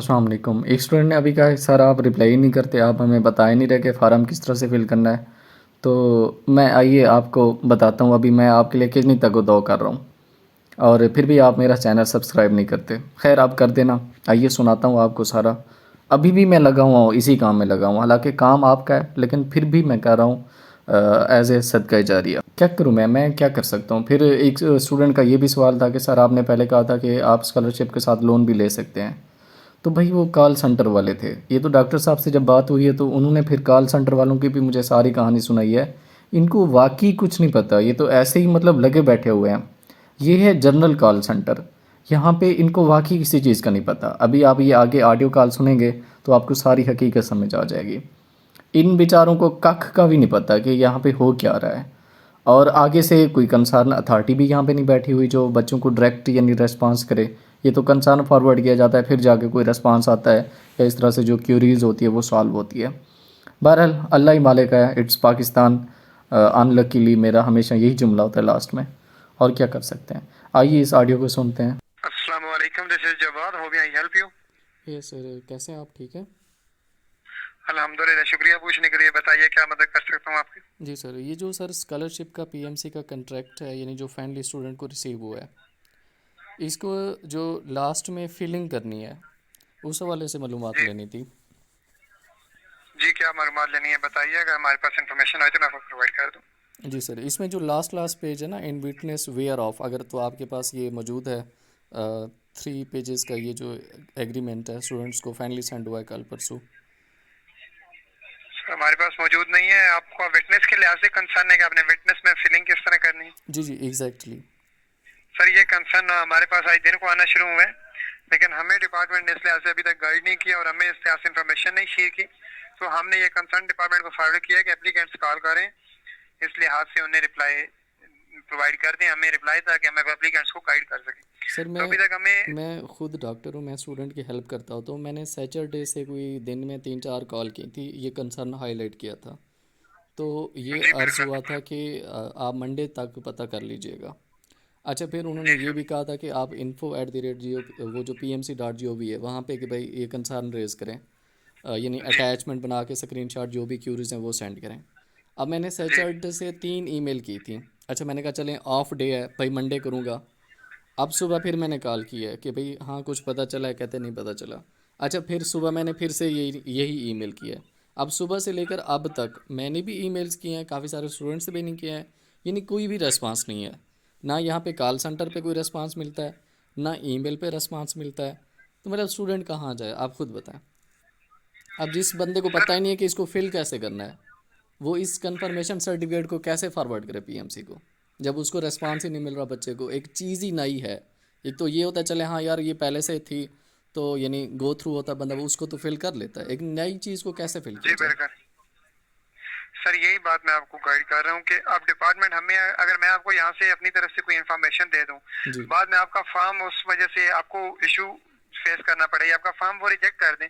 अस्सलाम वालेकुम। एक स्टूडेंट ने अभी कहा है सर आप रिप्लाई ही नहीं करते, आप हमें बता ही नहीं रहे कि फ़ार्म किस तरह से फ़िल करना है। तो मैं आइए आपको बताता हूँ, अभी मैं आपके लिए कितनी तगो-दो कर रहा हूँ और फिर भी आप मेरा चैनल सब्सक्राइब नहीं करते। खैर आप कर देना। आइए सुनाता हूँ आपको सारा। अभी भी मैं लगा हुआ हूँ, इसी काम में लगा हूँ, हालांकि काम आपका है लेकिन फिर भी मैं कर रहा हूँ एज ए सदका जारिया। क्या करूँ मैं क्या कर सकता हूँ। फिर एक स्टूडेंट का ये भी सवाल था कि सर आपने पहले कहा था कि आप स्कॉलरशिप के साथ लोन भी ले सकते हैं। तो भाई वो कॉल सेंटर वाले थे। ये तो डॉक्टर साहब से जब बात हुई है तो उन्होंने फिर कॉल सेंटर वालों की भी मुझे सारी कहानी सुनाई है। इनको वाकई कुछ नहीं पता, ये तो ऐसे ही मतलब लगे बैठे हुए हैं। ये है जनरल कॉल सेंटर। यहाँ पे इनको वाकई किसी चीज़ का नहीं पता। अभी आप ये आगे ऑडियो कॉल सुनेंगे तो आपको सारी हकीकत समझ आ जाएगी। इन बेचारों को कख का भी नहीं पता कि यहाँ पे हो क्या रहा है। और आगे से कोई कंसर्न अथॉरिटी भी यहाँ पे नहीं बैठी हुई जो बच्चों को डायरेक्ट यानी रेस्पॉन्स करे। ये तो कंसर्न फॉरवर्ड किया जाता है, फिर जाके कोई रेस्पॉन्स आता है या इस तरह से जो क्यूरीज होती है वो सॉल्व होती है। बहरहाल अल्लाह ही मालिक है, इट्स पाकिस्तान। अनलकीली मेरा हमेशा यही जुमला होता है लास्ट में। और क्या कर सकते हैं। आइए इस ऑडियो को सुनते हैं। अस्सलाम वालेकुम, this is Jawad, how may I help you? ये सर कैसे हैं आप, ठीक है? अल्हम्दुलिल्लाह, शुक्रिया पूछने के लिए। बताइए क्या मदद कर सकता हूँ आपकी? जी सर, ये जो सर स्कॉलरशिप का पीएमसी का कंट्रैक्ट है यानी जो फाइनली स्टूडेंट को रिसीव हुआ है, इसको जो लास्ट में फिलिंग करनी है उस हवाले से मालूमात जी लेनी थी। जी, क्या मालूमात लेनी है बताइए, अगर हमारे पास इंफॉर्मेशन है तो मैं आपको प्रोवाइड कर दूँ। जी सर, इसमें जो लास्ट लास्ट पेज है ना, इन विटनेस वेयर ऑफ, अगर तो आपके पास ये मौजूद है 3 पेजेस का ये जो एग्रीमेंट है स्टूडेंट्स को फाइनली सेंड हुआ है कल परसों। सर, हमारे पास मौजूद नहीं है। आपको विटनेस के लिहाज से कंसर्न है कि आपने विटनेस में फिलिंग किस तरह करनी है? जी जी एग्जैक्टली। सर, ये कंसर्न हमारे पास आज दिन को आना शुरू हुए हैं, लेकिन हमें डिपार्टमेंट ने इस लिहाज से अभी तक गाइड नहीं किया और हमें इस लिहाज से इंफॉर्मेशन नहीं शेयर की। तो हमने ये कंसर्न डिपार्टमेंट को फॉरवर्ड किया कि एप्लीकेंट्स कॉल करें, इस लिहाज से उन्हें रिप्लाई प्रोवाइड कर दें, हमें रिप्लाई, ताकि हम एप्लीकेंट्स को गाइड कर सकें। सर तो अभी तक हमें मैं खुद डॉक्टर हूँ, मैं स्टूडेंट की हेल्प करता हूँ, तो मैंने सैटरडे से कोई दिन में 3 4 कॉल की थी, ये कंसर्न हाईलाइट किया था। तो ये जी अर्ज़ बिल्कुल। हुआ था कि आप मंडे तक पता कर लीजिएगा। अच्छा, फिर उन्होंने जी ये सर। भी कहा था कि आप info@geo वो जो pmc.gov है वहाँ पे कि भाई ये कंसर्न रेज़ करें, यानी जी अटैचमेंट बना के स्क्रीनशॉट जो भी क्यूरीज हैं वो सेंड करें। अब मैंने जी सैटरडे से 3 ईमेल की थी। अच्छा, मैंने कहा चलें ऑफ डे है भाई, मंडे करूँगा। अब सुबह फिर मैंने कॉल की है कि भाई हाँ कुछ पता चला है, कहते नहीं पता चला। अच्छा, फिर सुबह मैंने फिर से यही यही ईमेल किया है। अब सुबह से लेकर अब तक मैंने भी ईमेल्स किए हैं, काफ़ी सारे स्टूडेंट्स से भी नहीं किया है, यानी कोई भी रेस्पॉन्स नहीं है। ना यहाँ पे कॉल सेंटर पे कोई रेस्पॉन्स मिलता है, ना ईमेल पे रेस्पॉन्स मिलता है। तो मेरा स्टूडेंट कहाँ जाए, आप खुद बताएं। अब जिस बंदे को सर। पता ही नहीं है कि इसको फिल कैसे करना है, वो इस कंफर्मेशन सर्टिफिकेट को कैसे फॉरवर्ड करे पीएमसी को, जब उसको रेस्पॉन्स ही नहीं मिल रहा बच्चे को। एक चीज़ ही नई है। एक तो ये होता है चले हाँ यार ये पहले से थी, तो यानी गो थ्रू होता बंदा, वो उसको तो फिल कर लेता है, एक नई चीज़ को कैसे फिल किया जी जाए। बिल्कुल। सर, यही बात मैं आपको गाइड कर रहा हूँ कि आप डिपार्टमेंट हमें, अगर मैं आपको यहाँ से अपनी तरफ से कोई इन्फॉर्मेशन दे दूँ, जी बाद में आपका फॉर्म उस वजह से आपको इशू फेस करना पड़े, आपका फॉर्म वो रिजेक्ट कर दें,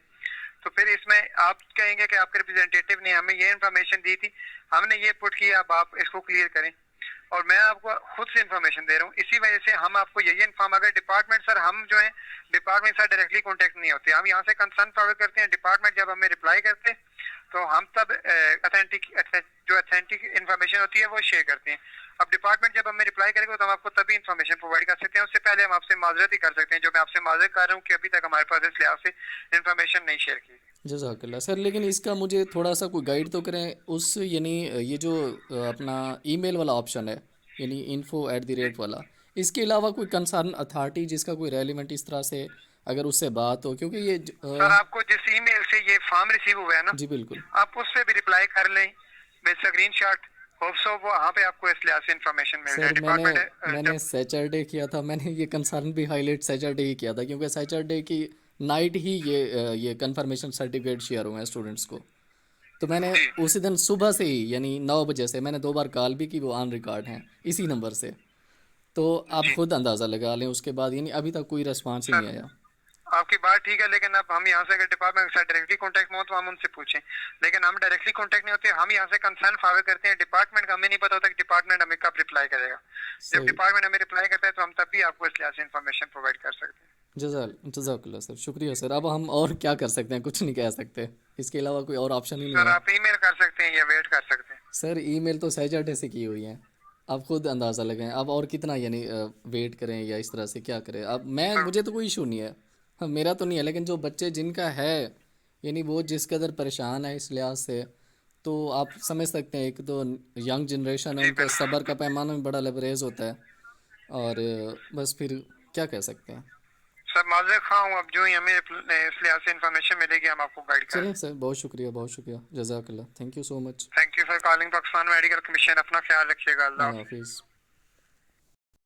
तो फिर इसमें आप कहेंगे कि आपके रिप्रेजेंटेटिव ने हमें ये इन्फॉर्मेशन दी थी, हमने ये पुट किया, अब आप इसको क्लियर करें। और मैं आपको खुद से इन्फॉर्मेशन दे रहा हूँ, इसी वजह से हम आपको यही इन्फॉर्म, अगर डिपार्टमेंट, सर हम जो है डिपार्टमेंट से डायरेक्टली कांटेक्ट नहीं होते, हम यहाँ से कंसर्न फॉरवर्ड करते हैं, डिपार्टमेंट जब हमें रिप्लाई करते हैं तो हम तब ऑथेंटिक इन्फॉर्मेशन होती है वो शेयर करते हैं। अब डिपार्टमेंट जब हमें रिप्लाई करेगा तो हम आपको तभी इन्फॉर्मेशन प्रोवाइड कर सकते हैं, उससे पहले हम आपसे माजरत ही कर सकते हैं, जो मैं आपसे माजरत कर रहा हूँ कि अभी तक हमारे पास इस लिहाज से इन्फॉर्मेशन नहीं शेयर की। जज़ाकल्ला सर, लेकिन इसका मुझे थोड़ा सा कोई गाइड तो करें उस, यानी ये जो अपना ईमेल वाला ऑप्शन है, यानी info@ वाला, इसके अलावा कोई कंसर्न अथॉरिटी जिसका कोई रेलिवेंट इस तरह से अगर उससे बात हो, क्योंकि ये सर, आपको जिस ईमेल से ये फॉर्म रिसीव हुआ है ना, जी बिल्कुल। आप उससे भी रिप्लाई कर लें विद स्क्रीन शॉट। होप्सो वहाँ पे आपको इस लिहाज से इन्फॉर्मेशन मिल जाए। सर मैंने डिपार्टमेंट मैंने जब सैटरडे किया था, मैंने ये कंसर्न भी हाईलाइट सैटरडे ही किया था, क्योंकि सैटरडे की नाइट ही ये कंफर्मेशन सर्टिफिकेट शेयर हुए हैं स्टूडेंट्स को। तो मैंने जी उसी दिन सुबह से ही यानी 9 बजे से मैंने 2 बार कॉल भी की, वो ऑन रिकॉर्ड हैं इसी नंबर से। तो आप जी खुद अंदाज़ा लगा लें, उसके बाद यानी अभी तक कोई रिस्पांस ही सर, नहीं आया। आपकी बात ठीक है, लेकिन अब हम यहाँ से अगर डिपार्टमेंट के साथ डायरेक्टली कांटेक्ट में हो तो हम उनसे पूछें, लेकिन हम डायरेक्टली कांटेक्ट नहीं होते, हम यहाँ से कंसर्न फॉरवर्ड करते हैं डिपार्टमेंट का, हमें नहीं पता होता कि डिपार्टमेंट हमें कब रिप्लाई करेगा। जब सही। डिपार्टमेंट हमें रिप्लाई करता है तो हम तब भी आपको इस लिहाज से इन्फॉर्मेशन प्रोवाइड कर सकते हैं। जज़ाकल्ला सर, शुक्रिया सर। अब हम और क्या कर सकते हैं, कुछ नहीं कह सकते, इसके अलावा कोई और ऑप्शन ही नहीं सर है। आप ईमेल कर सकते हैं या वेट कर सकते हैं। सर ईमेल तो सैटरडे से की हुई है, आप खुद अंदाज़ा लगाएं। अब और कितना यानी वेट करें या इस तरह से क्या करें। अब मैं, सर मुझे तो कोई इशू नहीं है, हाँ मेरा तो नहीं है, लेकिन जो बच्चे जिनका है, यानी वो जिस कदर परेशान है इस लिहाज से, तो आप समझ सकते हैं। एक तो यंग जनरेशन है, जी उनका बिल्कुल। सब्र का पैमाना भी बड़ा लबरेज होता है। और बस फिर क्या कह सकते हैं। सर माजर खां हूँ, अब जो ही हमें इस लिहाज से इंफॉर्मेशन मिलेगी हम आपको गाइड कर चलें दें। सर, बहुत शुक्रिया, बहुत शुक्रिया, जज़ाकल्ला, thank you so much. Thank you for calling Pakistan Medical Commission. अपना ख्याल रखिएगा। अल्लाह अल्लाह हाफिज़। हाफिज़।